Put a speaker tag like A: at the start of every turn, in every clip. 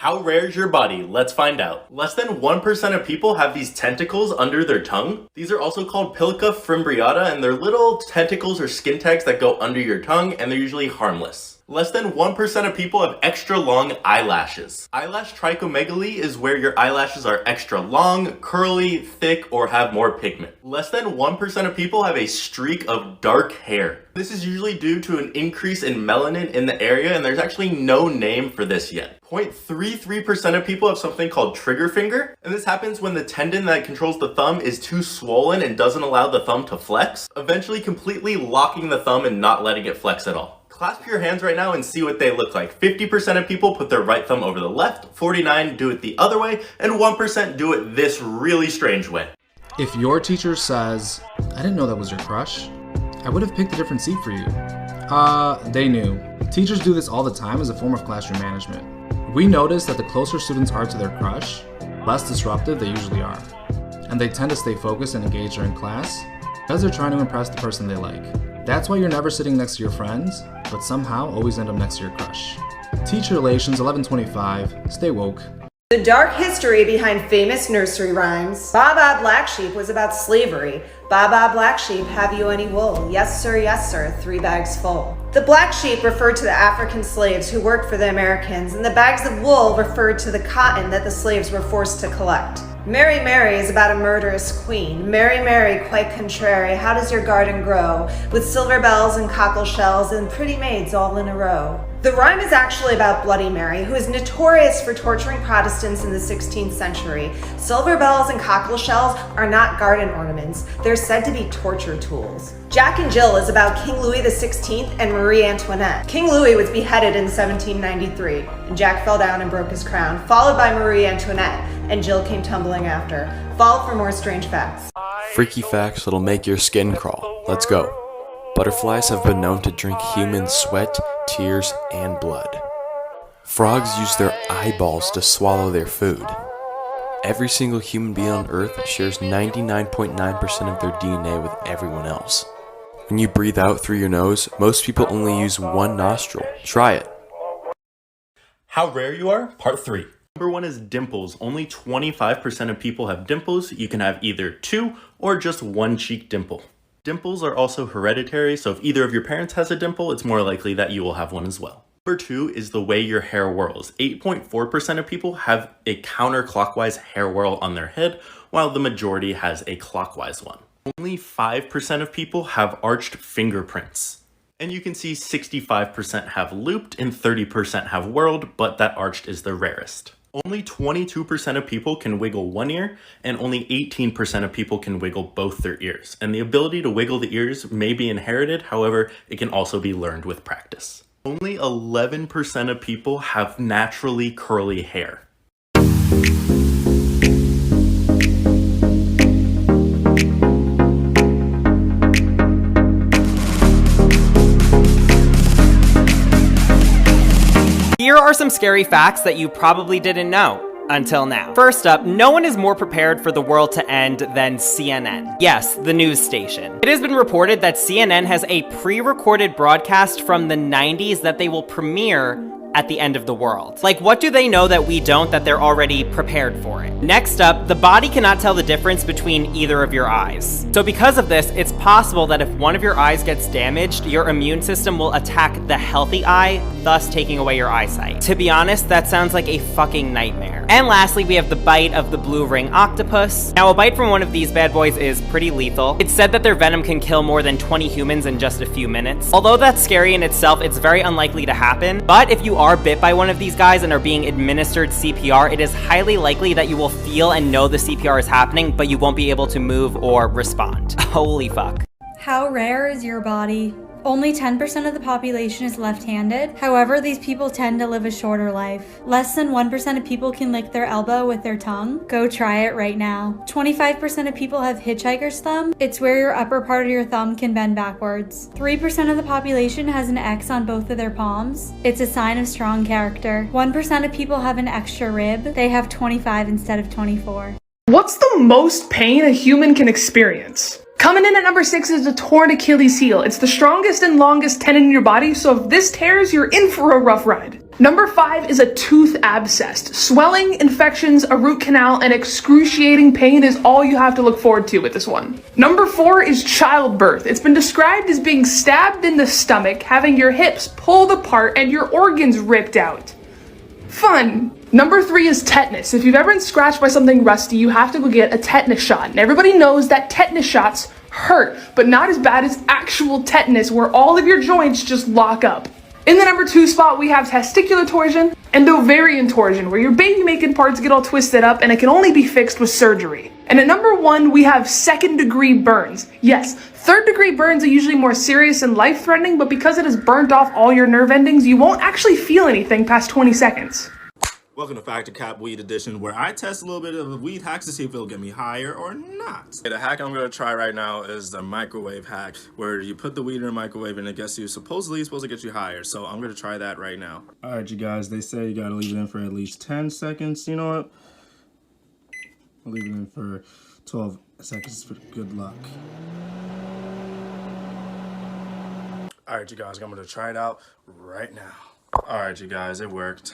A: How rare is your body? Let's find out. Less than 1% of people have these tentacles under their tongue. These are also called Pilica fimbriata, and they're little tentacles or skin tags that go under your tongue, and they're usually harmless. Less than 1% of people have extra long eyelashes. Eyelash trichomegaly is where your eyelashes are extra long, curly, thick, or have more pigment. Less than 1% of people have a streak of dark hair. This is usually due to an increase in melanin in the area, and there's actually no name for this yet. 0.33% of people have something called trigger finger, and this happens when the tendon that controls the thumb is too swollen and doesn't allow the thumb to flex, eventually completely locking the thumb and not letting it flex at all. Clasp your hands right now and see what they look like. 50% of people put their right thumb over the left, 49% do it the other way, and 1% do it this really strange way.
B: If your teacher says, "I didn't know that was your crush," I would have picked a different seat for you. They knew. Teachers do this all the time as a form of classroom management. We notice that the closer students are to their crush, less disruptive they usually are. And they tend to stay focused and engaged during class because they're trying to impress the person they like. That's why you're never sitting next to your friends, but somehow always end up next to your crush. Teacher Relations 1125, stay woke.
C: The dark history behind famous nursery rhymes. Baa Black Sheep was about slavery. Baa Black Sheep, have you any wool? Yes sir, 3 bags full. The black sheep referred to the African slaves who worked for the Americans, and the bags of wool referred to the cotton that the slaves were forced to collect. Mary Mary is about a murderous queen. Mary Mary, quite contrary, how does your garden grow? With silver bells and cockle shells and pretty maids all in a row. The rhyme is actually about Bloody Mary, who is notorious for torturing Protestants in the 16th century. Silver bells and cockle shells are not garden ornaments. They're said to be torture tools. Jack and Jill is about King Louis XVI and Marie Antoinette. King Louis was beheaded in 1793, and Jack fell down and broke his crown, followed by Marie Antoinette, and Jill came tumbling after. Follow for more strange facts.
D: Freaky facts that'll make your skin crawl. Let's go. Butterflies have been known to drink human sweat, tears, and blood. Frogs use their eyeballs to swallow their food. Every single human being on Earth shares 99.9% of their DNA with everyone else. When you breathe out through your nose, most people only use one nostril. Try it.
A: How rare you are? Part 3. Number 1 is dimples. Only 25% of people have dimples. You can have either 2 or just 1 cheek dimple. Dimples are also hereditary, so if either of your parents has a dimple, it's more likely that you will have one as well. Number 2 is the way your hair whirls. 8.4% of people have a counterclockwise hair whirl on their head, while the majority has a clockwise one. Only 5% of people have arched fingerprints. And you can see 65% have looped and 30% have whirled, but that arched is the rarest. Only 22% of people can wiggle one ear, and only 18% of people can wiggle both their ears. And the ability to wiggle the ears may be inherited, however, it can also be learned with practice. Only 11% of people have naturally curly hair.
E: Here are some scary facts that you probably didn't know until now. First up, no one is more prepared for the world to end than CNN. Yes, the news station. It has been reported that CNN has a pre-recorded broadcast from the 90s that they will premiere at the end of the world. Like, what do they know that we don't, that they're already prepared for it? Next up, the body cannot tell the difference between either of your eyes. So because of this, it's possible that if one of your eyes gets damaged, your immune system will attack the healthy eye, thus taking away your eyesight. To be honest, that sounds like a fucking nightmare. And lastly, we have the bite of the blue ring octopus. Now, a bite from one of these bad boys is pretty lethal. It's said that their venom can kill more than 20 humans in just a few minutes. Although that's scary in itself, it's very unlikely to happen. But if you are bit by one of these guys and are being administered CPR, it is highly likely that you will feel and know the CPR is happening, but you won't be able to move or respond. Holy fuck.
F: How rare is your body? Only 10% of the population is left-handed. However, these people tend to live a shorter life. Less than 1% of people can lick their elbow with their tongue. Go try it right now. 25% of people have hitchhiker's thumb. It's where your upper part of your thumb can bend backwards. 3% of the population has an X on both of their palms. It's a sign of strong character. 1% of people have an extra rib. They have 25 instead of 24.
G: What's the most pain a human can experience? Coming in at number 6 is the torn Achilles heel. It's the strongest and longest tendon in your body, so if this tears, you're in for a rough ride. Number 5 is a tooth abscess. Swelling, infections, a root canal, and excruciating pain is all you have to look forward to with this one. Number 4 is childbirth. It's been described as being stabbed in the stomach, having your hips pulled apart, and your organs ripped out. Fun. Number 3 is tetanus. If you've ever been scratched by something rusty, you have to go get a tetanus shot. And everybody knows that tetanus shots hurt, but not as bad as actual tetanus, where all of your joints just lock up. In the number 2 spot, we have testicular torsion and ovarian torsion, where your baby-making parts get all twisted up and it can only be fixed with surgery. And at number 1, we have second-degree burns. Yes, third-degree burns are usually more serious and life-threatening, but because it has burnt off all your nerve endings, you won't actually feel anything past 20 seconds.
H: Welcome to Factor Cap Weed Edition, where I test a little bit of weed hacks to see if it'll get me higher or not. The hack I'm going to try right now is the microwave hack, where you put the weed in a microwave and it gets you, supposedly it's supposed to get you higher. So I'm going to try that right now. All right, you guys, they say you got to leave it in for at least 10 seconds. You know what? I'll leave it in for 12 seconds for good luck. All right, you guys, I'm going to try it out right now. All right, you guys, it worked.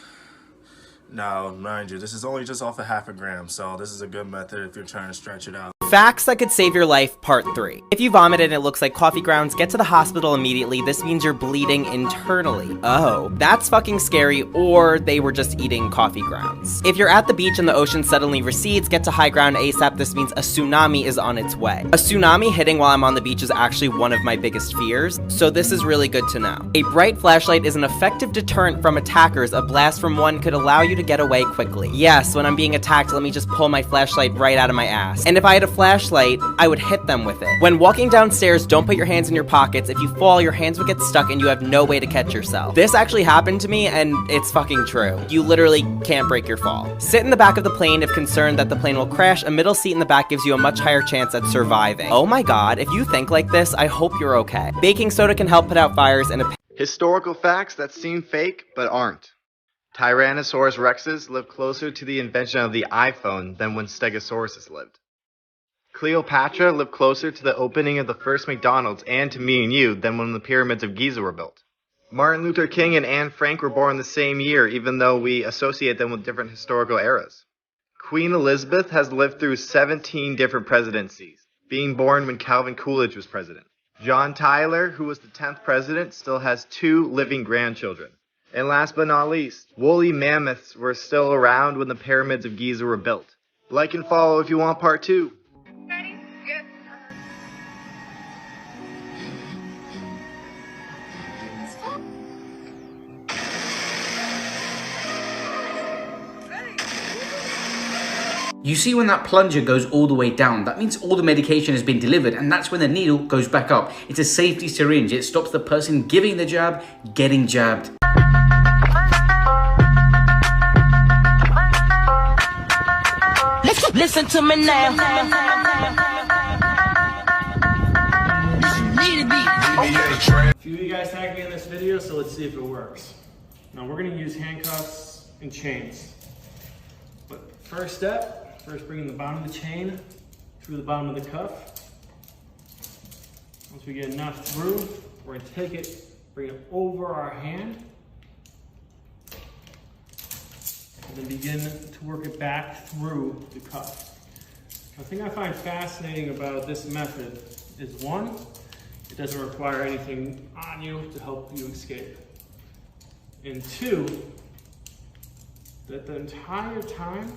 H: Now, mind you, this is only just off a half a gram, so this is a good method if you're trying to stretch it out.
E: Facts that could save your life, part 3. If you vomited and it looks like coffee grounds, get to the hospital immediately. This means you're bleeding internally. Oh, that's fucking scary, or they were just eating coffee grounds. If you're at the beach and the ocean suddenly recedes, get to high ground ASAP. This means a tsunami is on its way. A tsunami hitting while I'm on the beach is actually one of my biggest fears, so this is really good to know. A bright flashlight is an effective deterrent from attackers. A blast from one could allow you to get away quickly. Yes, when I'm being attacked, let me just pull my flashlight right out of my ass. And if I had a flashlight, I would hit them with it. When walking downstairs, don't put your hands in your pockets. If you fall, your hands would get stuck and you have no way to catch yourself. This actually happened to me, and it's fucking true. You literally can't break your fall. Sit in the back of the plane if concerned that the plane will crash. A middle seat in the back gives you a much higher chance at surviving. Oh my god, if you think like this, I hope you're okay. Baking soda can help put out fires in a
I: Historical facts that seem fake but aren't. Tyrannosaurus rexes lived closer to the invention of the iPhone than when Stegosauruses lived. Cleopatra lived closer to the opening of the first McDonald's and to me and you than when the pyramids of Giza were built. Martin Luther King and Anne Frank were born the same year, even though we associate them with different historical eras. Queen Elizabeth has lived through 17 different presidencies, being born when Calvin Coolidge was president. John Tyler, who was the 10th president, still has 2 living grandchildren. And last but not least, woolly mammoths were still around when the pyramids of Giza were built. Like and follow if you want part 2.
J: You see when that plunger goes all the way down, that means all the medication has been delivered, and that's when the needle goes back up. It's a safety syringe. It stops the person giving the jab getting jabbed.
K: Listen to me now.
L: A few of you guys tagged me in this video, so let's see if it works. Now we're gonna use handcuffs and chains. But first step, bringing the bottom of the chain through the bottom of the cuff. Once we get enough through, we're gonna take it, bring it over our hand, and then begin to work it back through the cuff. The thing I find fascinating about this method is 1, it doesn't require anything on you to help you escape. And 2, that the entire time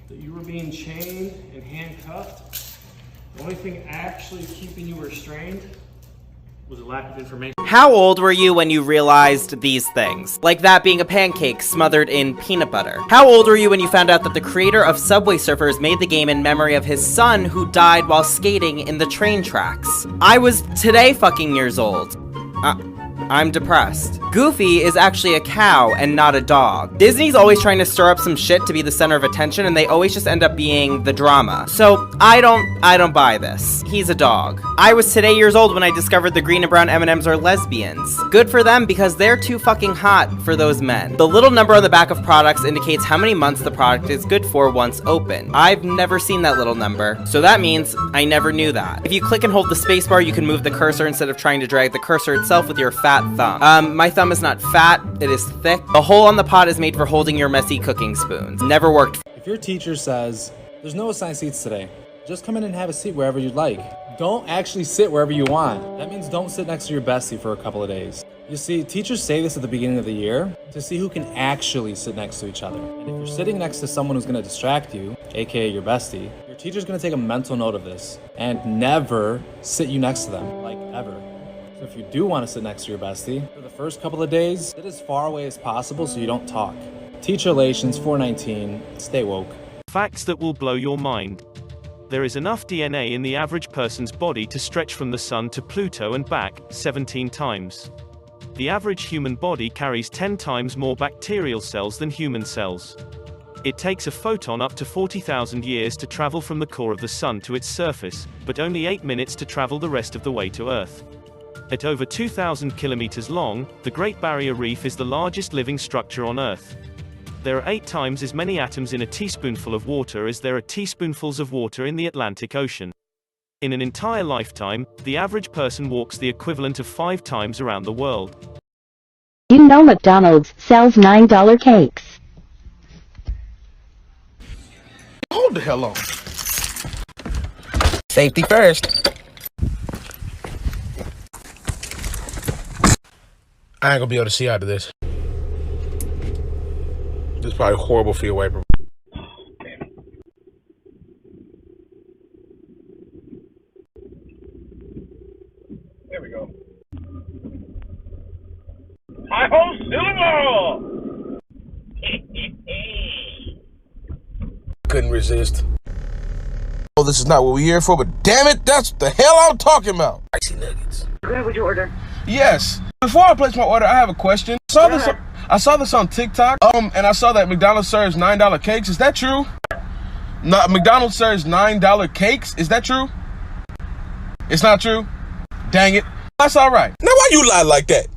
L: that you were being chained and handcuffed, the only thing actually keeping you restrained was a lack of information.
E: How old were you when you realized these things? Like that being a pancake smothered in peanut butter. How old were you when you found out that the creator of Subway Surfers made the game in memory of his son who died while skating in the train tracks? I was today fucking years old. I'm depressed. Goofy is actually a cow and not a dog. Disney's always trying to stir up some shit to be the center of attention, and they always just end up being the drama. So I don't buy this. He's a dog. I was today years old when I discovered the green and brown M&Ms are lesbians. Good for them because they're too fucking hot for those men. The little number on the back of products indicates how many months the product is good for once open. I've never seen that little number, so that means I never knew that. If you click and hold the spacebar, you can move the cursor instead of trying to drag the cursor itself with your fat fat thumb. My thumb is not fat, it is thick. The hole on the pot is made for holding your messy cooking spoons. Never worked.
B: If your teacher says, there's no assigned seats today, just come in and have a seat wherever you'd like. Don't actually sit wherever you want. That means don't sit next to your bestie for a couple of days. You see, teachers say this at the beginning of the year to see who can actually sit next to each other. And if you're sitting next to someone who's gonna distract you, aka your bestie, your teacher's gonna take a mental note of this and never sit you next to them, like ever. So if you do wanna sit next to your bestie, for the first couple of days, sit as far away as possible so you don't talk. Teacher Relations 419, stay woke.
K: Facts that will blow your mind. There is enough DNA in the average person's body to stretch from the sun to Pluto and back 17 times. The average human body carries 10 times more bacterial cells than human cells. It takes a photon up to 40,000 years to travel from the core of the sun to its surface, but only 8 minutes to travel the rest of the way to Earth. At over 2,000 kilometers long, the Great Barrier Reef is the largest living structure on Earth. There are 8 times as many atoms in a teaspoonful of water as there are teaspoonfuls of water in the Atlantic Ocean. In an entire lifetime, the average person walks the equivalent of 5 times around the world.
M: You know McDonald's sells $9 cakes.
N: Hold the hell on.
O: Safety first.
N: I ain't gonna be able to see out of this. This is probably horrible for your wiper. There we go. Hi-ho, Silver! Couldn't resist. Oh, this is not what we're here for, but damn it, that's the hell I'm talking about. Icy nuggets.
P: Go ahead with your order.
N: Yes. Before I place my order, I have a question. I saw this on TikTok, and I saw that McDonald's serves $9 cakes. Is that true? No, McDonald's serves $9 cakes. Is that true? It's not true? Dang it. That's all right. Now why you lie like that?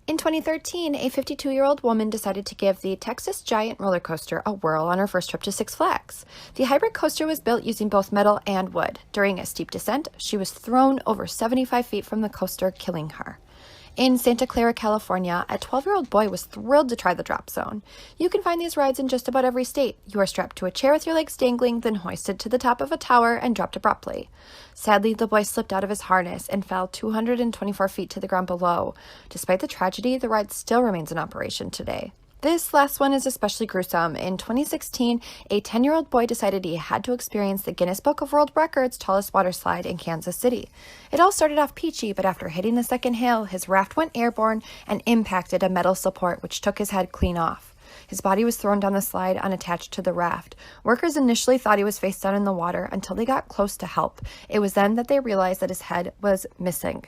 Q: In 2013, a 52-year-old woman decided to give the Texas Giant roller coaster a whirl on her first trip to Six Flags. The hybrid coaster was built using both metal and wood. During a steep descent, she was thrown over 75 feet from the coaster, killing her. In Santa Clara, California, a 12-year-old boy was thrilled to try the drop zone. You can find these rides in just about every state. You are strapped to a chair with your legs dangling, then hoisted to the top of a tower and dropped abruptly. Sadly, the boy slipped out of his harness and fell 224 feet to the ground below. Despite the tragedy, the ride still remains in operation today. This last one is especially gruesome. In 2016, a 10-year-old boy decided he had to experience the Guinness Book of World Records tallest water slide in Kansas City. It all started off peachy, but after hitting the second hill, his raft went airborne and impacted a metal support, which took his head clean off. His body was thrown down the slide unattached to the raft. Workers initially thought he was face down in the water until they got close to help. It was then that they realized that his head was missing.